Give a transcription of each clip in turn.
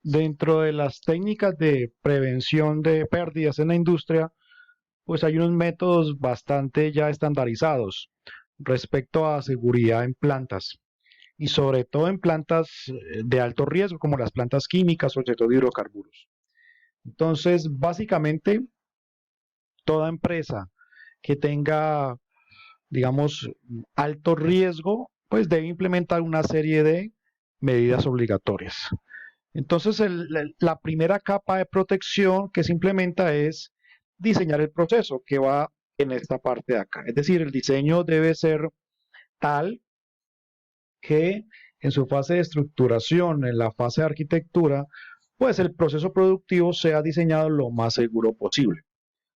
Dentro de las técnicas de prevención de pérdidas en la industria, pues hay unos métodos bastante ya estandarizados respecto a seguridad en plantas y sobre todo en plantas de alto riesgo como las plantas químicas o el sector de hidrocarburos. Entonces, básicamente, toda empresa que tenga, digamos, alto riesgo, pues debe implementar una serie de medidas obligatorias. Entonces, la primera capa de protección que se implementa es diseñar el proceso que va en esta parte de acá. Es decir, el diseño debe ser tal que en su fase de estructuración, en la fase de arquitectura, pues el proceso productivo sea diseñado lo más seguro posible.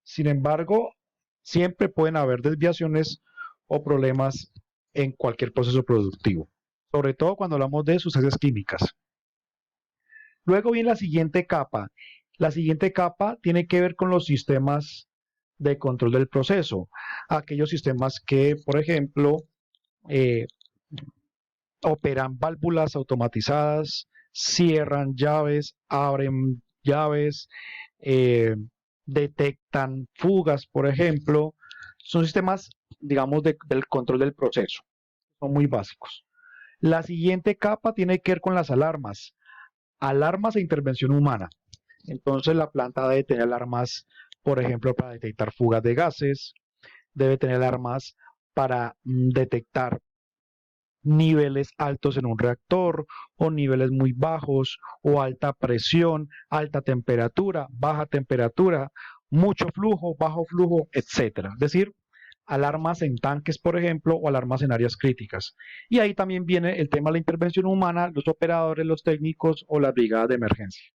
Sin embargo, siempre pueden haber desviaciones o problemas en cualquier proceso productivo, sobre todo cuando hablamos de sustancias químicas. Luego viene la siguiente capa. La siguiente capa tiene que ver con los sistemas de control del proceso. Aquellos sistemas que, por ejemplo, eh, operan válvulas automatizadas, cierran llaves, abren llaves, eh, detectan fugas, por ejemplo. Son sistemas, digamos, del control del proceso. Son muy básicos. La siguiente capa tiene que ver con las alarmas. Alarmas e intervención humana. Entonces la planta debe tener alarmas, por ejemplo, para detectar fugas de gases, debe tener alarmas para detectar niveles altos en un reactor o niveles muy bajos o alta presión, alta temperatura, baja temperatura, mucho flujo, bajo flujo, etcétera. Es decir, alarmas en tanques, por ejemplo, o alarmas en áreas críticas. Y ahí también viene el tema de la intervención humana, los operadores, los técnicos o las brigadas de emergencia.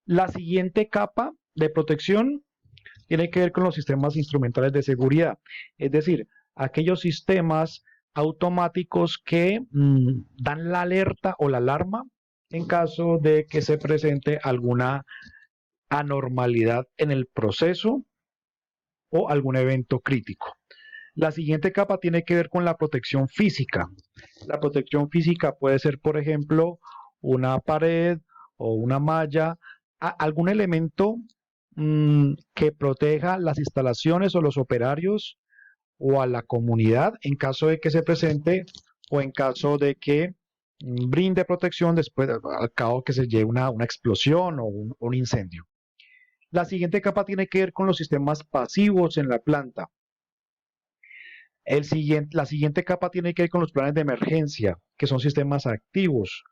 La siguiente capa de protección tiene que ver con los sistemas instrumentales de seguridad, es decir, aquellos sistemas automáticos que dan la alerta o la alarma en caso de que se presente alguna anormalidad en el proceso o algún evento crítico. La siguiente capa tiene que ver con la protección física. La protección física puede ser, por ejemplo, una pared o una malla, algún elemento que proteja las instalaciones o los operarios o a la comunidad en caso de que se presente o en caso de que brinde protección después, al cabo que se lleve una explosión o un incendio. La siguiente capa tiene que ver con los sistemas pasivos en la planta. La siguiente capa tiene que ver con los planes de emergencia, que son sistemas activos.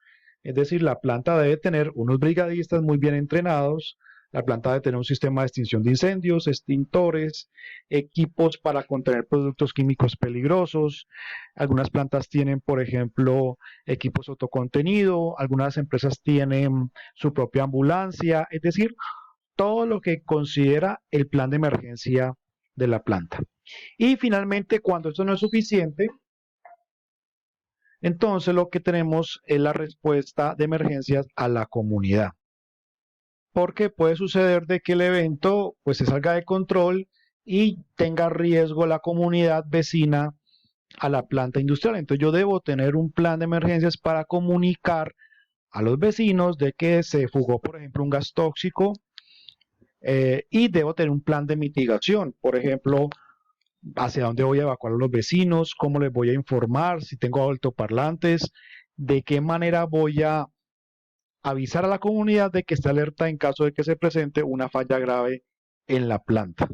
Es decir, la planta debe tener unos brigadistas muy bien entrenados, la planta debe tener un sistema de extinción de incendios, extintores, equipos para contener productos químicos peligrosos. Algunas plantas tienen, por ejemplo, equipos autocontenido, algunas empresas tienen su propia ambulancia, es decir, todo lo que considera el plan de emergencia de la planta. Y finalmente, cuando esto no es suficiente, entonces lo que tenemos es la respuesta de emergencias a la comunidad. Porque puede suceder de que el evento pues se salga de control y tenga riesgo la comunidad vecina a la planta industrial. Entonces yo debo tener un plan de emergencias para comunicar a los vecinos de que se fugó, por ejemplo, un gas tóxico y debo tener un plan de mitigación. Por ejemplo, hacia dónde voy a evacuar a los vecinos, cómo les voy a informar, si tengo altoparlantes, de qué manera voy a avisar a la comunidad de que esté alerta en caso de que se presente una falla grave en la planta.